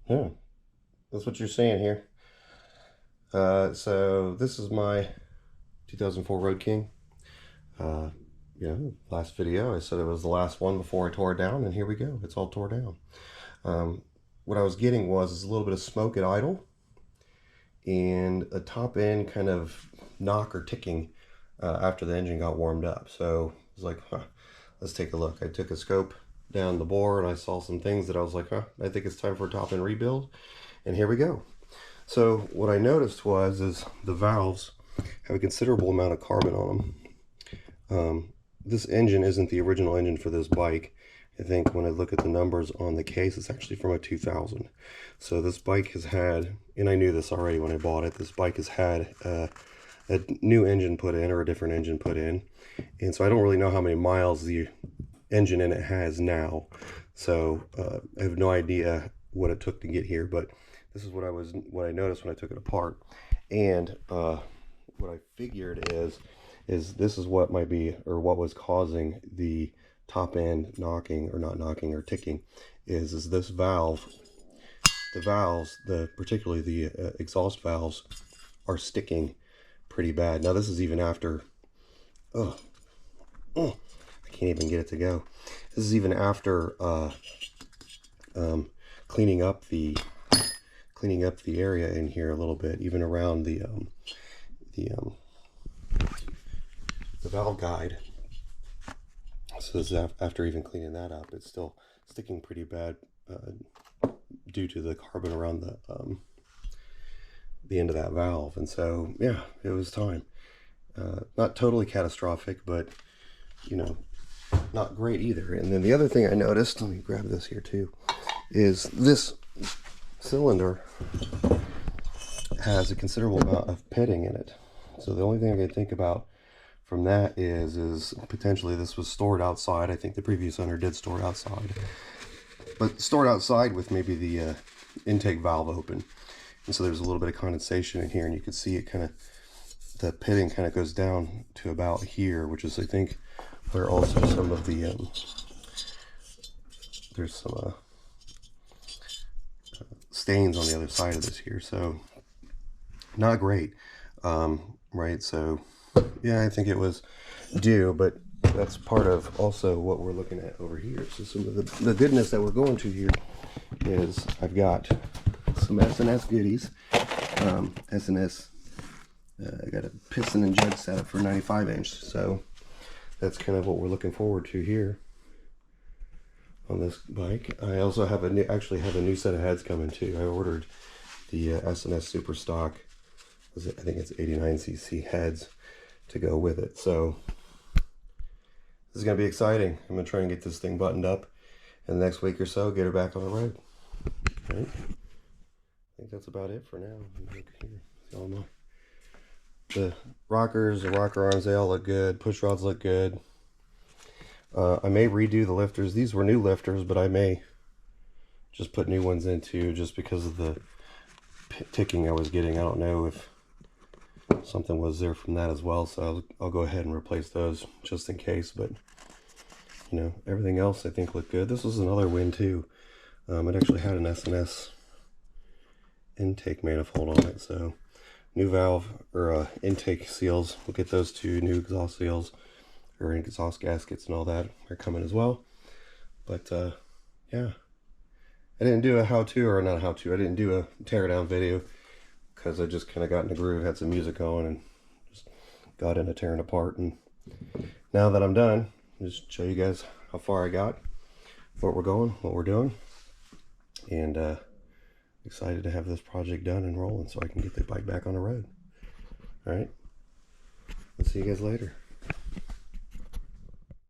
Yeah, that's what you're seeing here. So this is my 2004 Road King. Uh, last video I said it was the last one before I tore it down, and here we go. It's all tore down. Um, what I was getting was a little bit of smoke at idle and a top end kind of knock or ticking after the engine got warmed up. So I was like, huh, let's take a look. I took a scope down the bore and I saw some things that I was like, huh, I think it's time for a top end rebuild. And here we go. So what I noticed is the valves have a considerable amount of carbon on them. This engine isn't the original engine for this bike. I think when I look at the numbers on the case, it's actually from a 2000. So this bike has had, and I knew this already when I bought it, this bike has had a new engine put in or a different engine put in. And so I don't really know how many miles the engine in it has now. So I have no idea what it took to get here, but this is what I noticed when I took it apart. And what I figured is this is what might be, or what was causing the top end knocking, or not knocking, or ticking, is this valve. The valves, particularly the exhaust valves, are sticking pretty bad. Now this is even after, I can't even get it to go. This is even after cleaning up the area in here a little bit, even around the valve guide. So this is after even cleaning that up, it's still sticking pretty bad due to the carbon around the end of that valve. And so yeah, it was time. Not totally catastrophic, but not great either. And then the other thing I noticed, let me grab this here too, is this cylinder has a considerable amount of pitting in it. So the only thing I can think about from that is potentially this was stored outside. I think the previous owner did store it outside, but stored outside with maybe the intake valve open. And so there's a little bit of condensation in here, and you can see it kind of, the pitting kind of goes down to about here, which is, I think, where also some of the, there's some stains on the other side of this here. So not great, right? So yeah, I think it was due, but that's part of also what we're looking at over here. So some of the goodness that we're going to here is I've got some S&S goodies. S&S, I got a piston and jug setup for 95 inch. So that's kind of what we're looking forward to here on this bike. I also have actually have a new set of heads coming too. I ordered the S&S Super Stock, I think it's 89cc heads to go with it. So this is going to be exciting. I'm going to try and get this thing buttoned up in the next week or so, get her back on the road. Right? I think that's about it for now. The rockers, the rocker arms, they all look good. Push rods look good. I may redo the lifters. These were new lifters, but I may just put new ones in too, just because of the ticking I was getting. I don't know if something was there from that as well, so I'll go ahead and replace those just in case. But everything else I think looked good. This was another win too. It actually had an S&S intake manifold on it, so new valve or intake seals, we'll get those two. New exhaust seals or exhaust gaskets and all that are coming as well. But yeah, I didn't do a how-to, or not a how-to, I didn't do a teardown video because I just kind of got in the groove, had some music on, and just got into tearing apart. And now that I'm done, I'll just show you guys how far I got, what we're going, what we're doing, and excited to have this project done and rolling so I can get the bike back on the road. All right, I'll see you guys later.